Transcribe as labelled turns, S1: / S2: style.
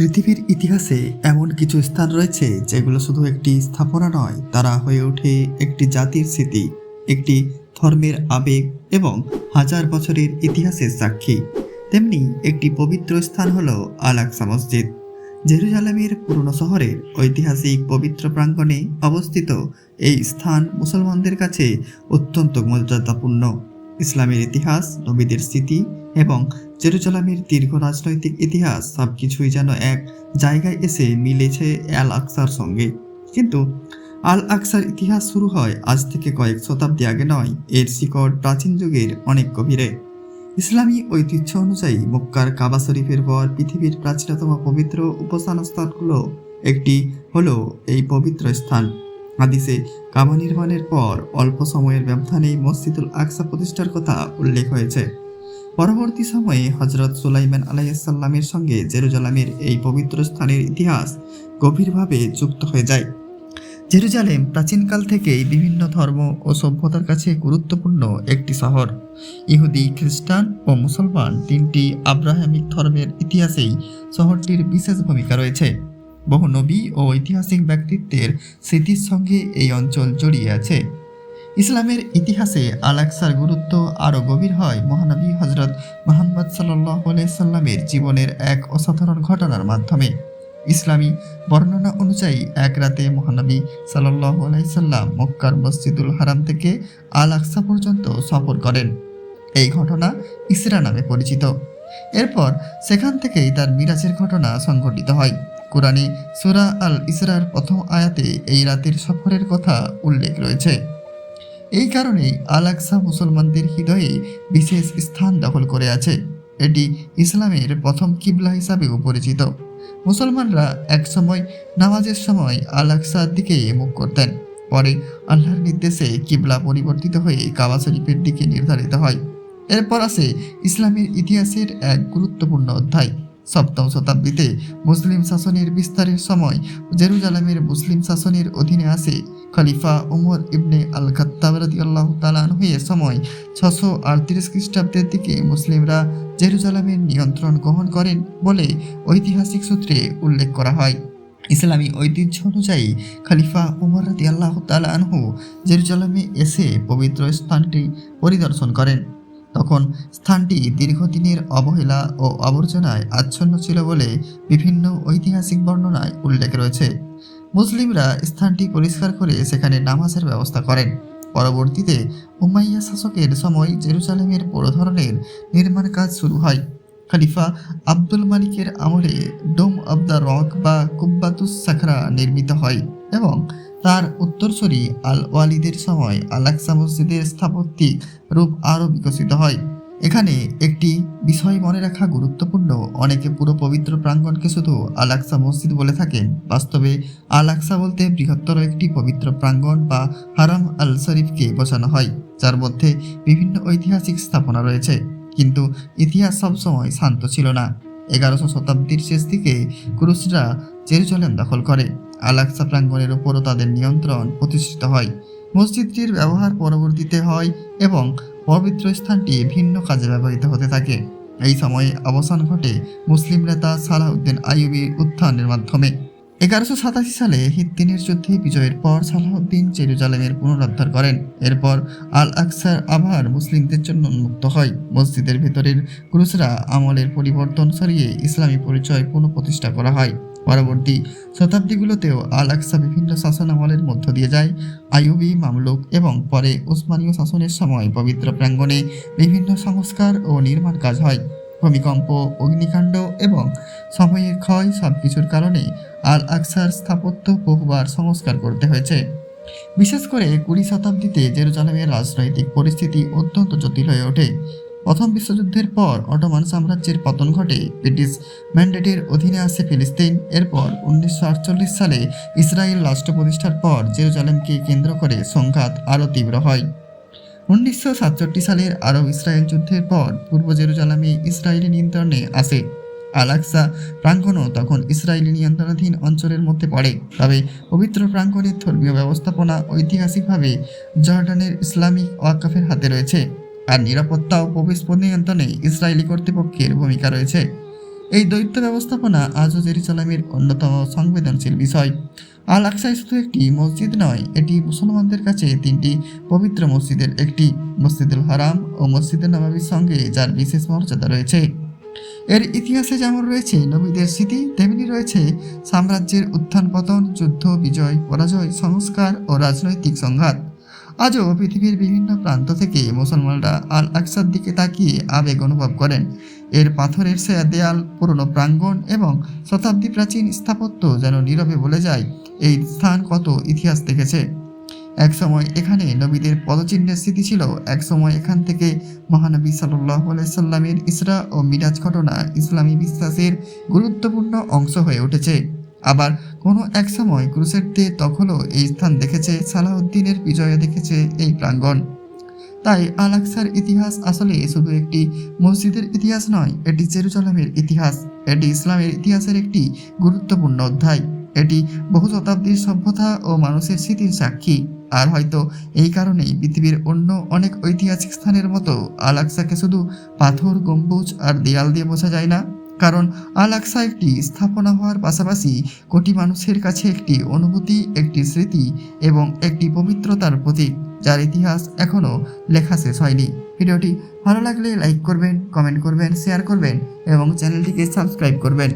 S1: পৃথিবীর ইতিহাসে এমন কিছু স্থান রয়েছে যেগুলো শুধু একটি স্থাপনা নয়, তারা হয়ে ওঠে একটি জাতির স্মৃতি, একটি ধর্মের আবেগ এবং হাজার বছরের ইতিহাসের সাক্ষী। তেমনি একটি পবিত্র স্থান হলো আল আকসা মসজিদ। জেরুজালেমের পুরনো শহরের ঐতিহাসিক পবিত্র প্রাঙ্গণে অবস্থিত এই স্থান মুসলমানদের কাছে অত্যন্ত মর্যাদাপূর্ণ। ইসলামের ইতিহাস, নবীদের স্মৃতি এবং জেরুজালেমের দীর্ঘ রাজনৈতিক ইতিহাস সবকিছুই যেন এক জায়গায় এসে মিলেছে আল আকসার সঙ্গে। কিন্তু আল আকসার ইতিহাস শুরু হয় আজ থেকে কয়েক শতাব্দী আগে নয়, এর শিকড় প্রাচীন যুগের অনেক গভীরে। ইসলামী ঐতিহ্য অনুযায়ী মক্কার কাবা শরীফের পর পৃথিবীর প্রাচীনতম পবিত্র উপাসনা স্থানগুলো একটি হলো এই পবিত্র স্থান। হাদিসে কাবা নির্মাণের পর অল্প সময়ের ব্যবধানেই মসজিদুল আকসা প্রতিষ্ঠার কথা উল্লেখ হয়েছে। পরবর্তী সময়ে হজরত সুলাইমান আলাইহিসসালামের সঙ্গে জেরুজালেমের এই পবিত্র স্থানের ইতিহাস গভীরভাবে যুক্ত হয়ে যায়। জেরুজালেম প্রাচীনকাল থেকেই বিভিন্ন ধর্ম ও সভ্যতার কাছে গুরুত্বপূর্ণ একটি শহর। ইহুদি, খ্রিস্টান ও মুসলমান তিনটি আব্রাহামিক ধর্মের ইতিহাসেই শহরটির বিশেষ ভূমিকা রয়েছে। বহু নবী ও ঐতিহাসিক ব্যক্তিত্বের স্মৃতির সঙ্গে এই অঞ্চল জড়িয়ে আছে। ইসলামের ইতিহাসে আল আকসার গুরুত্ব আরও গভীর হয় মহানবী হজরত মুহাম্মদ সাল্লাল্লাহু আলাইহি সাল্লামের জীবনের এক অসাধারণ ঘটনার মাধ্যমে। ইসলামী বর্ণনা অনুযায়ী এক রাতে মহানবী সাল্লাল্লাহু আলাইহি সাল্লাম মক্কার মসজিদুল হারাম থেকে আল আকসা পর্যন্ত সফর করেন। এই ঘটনা ইসরা নামে পরিচিত। এরপর সেখান থেকেই তার মিরাজের ঘটনা সংঘটিত হয়। কোরআনে সূরা আল ইসরার প্রথম আয়াতে এই রাতের সফরের কথা উল্লেখ রয়েছে। এই কারণেই আল আকসা মুসলমানদের হৃদয়ে বিশেষ স্থান দখল করে আছে। এটি ইসলামের প্রথম কিবলা হিসাবেও পরিচিত। মুসলমানরা একসময় নামাজের সময় আল আকসার দিকে মুখ করতেন। পরে আল্লাহর নির্দেশে কিবলা পরিবর্তিত হয়ে কাবা শরীফের দিকে নির্ধারিত হয়। এরপর আসে ইসলামের ইতিহাসের এক গুরুত্বপূর্ণ অধ্যায়। সপ্তম শতাব্দীতে মুসলিম শাসনের বিস্তারের সময় জেরুজালেমের মুসলিম শাসনের অধীনে আসে। খলিফা উমর ইবনে আল খাত্তাব রাদিয়াল্লাহু তাআলা আনহু এর সময় 638 খ্রিস্টাব্দের দিকে মুসলিমরা জেরুজালেমের নিয়ন্ত্রণ গ্রহণ করেন বলে ঐতিহাসিক সূত্রে উল্লেখ করা হয়। ইসলামী ঐতিহ্য অনুযায়ী খলিফা উমর রাদিয়াল্লাহু তাআলা আনহু জেরুজালেমে এসে পবিত্র স্থানটি পরিদর্শন করেন। তখন স্থানটি দীর্ঘদিনের অবহেলা ও আবর্জনায় আচ্ছন্ন ছিল বলে বিভিন্ন ঐতিহাসিক বর্ণনায় উল্লেখ রয়েছে। মুসলিমরা স্থানটি পরিষ্কার করে সেখানে নামাজের ব্যবস্থা করেন। পরবর্তীতে উমাইয়া শাসকের সময় জেরুজালেমের বড় ধরনের নির্মাণ কাজ শুরু হয়। খলিফা আব্দুল মালিকের আমলে ডোম অব দ্য রক বা কুব্বাতুস সাখরা নির্মিত হয় এবং তার উত্তরসূরি আল ওয়ালিদের সময় আল আকসা মসজিদের স্থাপত্যিক রূপ আরও বিকশিত হয়। এখানে একটি বিষয় মনে রাখা গুরুত্বপূর্ণ, অনেকে পুরো পবিত্র প্রাঙ্গণকে শুধু আল আকসা মসজিদ বলে থাকেন। বাস্তবে আল আকসা বলতে বৃহত্তর একটি পবিত্র প্রাঙ্গণ বা হারাম আল শরীফকে বোঝানো হয়, যার মধ্যে বিভিন্ন ঐতিহাসিক স্থাপনা রয়েছে। কিন্তু ইতিহাস সবসময় শান্ত ছিল না। 11শো শতাব্দীর শেষ দিকে কুরুশরা জেরুজালেম দখল করে। আল আকসা প্রাঙ্গণের উপরও তাদের নিয়ন্ত্রণ প্রতিষ্ঠিত হয়। মসজিদটির ব্যবহার পরবর্তীতে হয় এবং পবিত্র স্থানটি ভিন্ন কাজে ব্যবহৃত হতে থাকে। এই সময়ে অবসান ঘটে মুসলিম নেতা সালাহউদ্দিন আইয়ুবীর উত্থানের মাধ্যমে। 1187 সালে হিত্তিনের যুদ্ধে বিজয়ের পর সালাহউদ্দিন জেরুজালেমের পুনরুদ্ধার করেন। এরপর আল আকসার আবার মুসলিমদের জন্য উন্মুক্ত হয়। মসজিদের ভেতরের ক্রুশরা আমলের পরিবর্তন সরিয়ে ইসলামী পরিচয় পুনঃপ্রতিষ্ঠা করা হয়। পরবর্তী শতাব্দীগুলোতেও আল আকসা বিভিন্ন শাসনামলের মধ্য দিয়ে যায়। আইয়ুবী, মামলুক এবং পরে উসমানীয় শাসনের সময় পবিত্র প্রাঙ্গণে বিভিন্ন সংস্কার ও নির্মাণ কাজ হয়। ভূমিকম্প, অগ্নিকাণ্ড এবং সময়ের ক্ষয় সবকিছুর কারণে আল আকসার স্থাপত্য বহুবার সংস্কার করতে হয়েছে। বিশেষ করে 20 শতাব্দীতে জেরুজালেমের রাজনৈতিক পরিস্থিতি অত্যন্ত জটিল হয়ে ওঠে। প্রথম বিশ্বযুদ্ধের পর অটোমান সাম্রাজ্যের পতন ঘটে। ব্রিটিশ ম্যান্ডেটের অধীনে আসে ফিলিস্তিন। এরপর 1948 সালে ইসরায়েল রাষ্ট্র প্রতিষ্ঠার পর জেরুজালেমকে কেন্দ্র করে সংঘাত আরও তীব্র হয়। 1967 সালের আরব ইসরায়েল যুদ্ধের পর পূর্ব জেরুজালেমে ইসরায়েলি নিয়ন্ত্রণে আসে। আল আকসা প্রাঙ্গণও তখন ইসরায়েলি নিয়ন্ত্রণাধীন অঞ্চলের মধ্যে পড়ে। তবে পবিত্র প্রাঙ্গণের ধর্মীয় ব্যবস্থাপনা ঐতিহাসিকভাবে জর্ডানের ইসলামিক ওয়াকফের হাতে রয়েছে, আর নিরাপত্তা ও প্রবেশ নিয়ন্ত্রণে ইসরায়েলি কর্তৃপক্ষের ভূমিকা রয়েছে। এই দ্বৈত ব্যবস্থাপনা আজও জেরুজালেমের অন্যতম সংবেদনশীল বিষয়। আল আকসা শুধু একটি মসজিদ নয়, এটি মুসলমানদের কাছে তিনটি পবিত্র মসজিদের একটি, মসজিদুল হারাম ও মসজিদে নববীর সঙ্গে যার বিশেষ মর্যাদা রয়েছে। এর ইতিহাসে যেমন রয়েছে নবীদের স্মৃতি, তেমনি রয়েছে সাম্রাজ্যের উত্থান পতন, যুদ্ধ, বিজয়, পরাজয়, সংস্কার ও রাজনৈতিক সংঘাত। আজও পৃথিবীর বিভিন্ন প্রান্ত থেকে মুসলমানরা আল আকসার দিকে তাকিয়ে আবেগ অনুভব করেন। এর পাথরের দেয়াল, পুরনো প্রাঙ্গণ এবং শতাব্দী প্রাচীন স্থাপত্য যেন নীরবে বলে যায় এই স্থান কত ইতিহাস দেখেছে। একসময় এখানে নবীদের পদচিহ্নের স্মৃতি ছিল, একসময় এখান থেকে মহানবী সাল্লাল্লাহু আলাইহি সাল্লামের ইসরা ও মিরাজ ঘটনা ইসলামী বিশ্বাসের গুরুত্বপূর্ণ অংশ হয়ে উঠেছে। আবার কোনো এক সময় ক্রুসেডদের দখলও এই স্থান দেখেছে, সালাউদ্দিনের বিজয়ে দেখেছে এই প্রাঙ্গণ। তাই আল আকসার ইতিহাস আসলে শুধু একটি মসজিদের ইতিহাস নয়, এটি জেরুজালেমের ইতিহাস, এটি ইসলামের ইতিহাসের একটি গুরুত্বপূর্ণ অধ্যায়। এটি বহু শতাব্দীর সভ্যতা ও মানুষের স্মৃতির সাক্ষী। আর হয়তো এই কারণেই পৃথিবীর অন্য অনেক ঐতিহাসিক স্থানের মতো আল আকসাকে শুধু পাথর, গম্বুজ আর দেয়াল দিয়ে বোঝা যায় না। কারণ আল আকসা একটি স্থাপনা হওয়ার পাশাপাশি কোটি মানুষের কাছে একটি অনুভূতি, একটি স্মৃতি এবং একটি পবিত্রতার প্রতীক, যার ইতিহাস এখনও লেখা শেষ হয়নি। ভিডিওটি ভালো লাগলে লাইক করবেন, কমেন্ট করবেন, শেয়ার করবেন এবং চ্যানেলটিকে সাবস্ক্রাইব করবেন।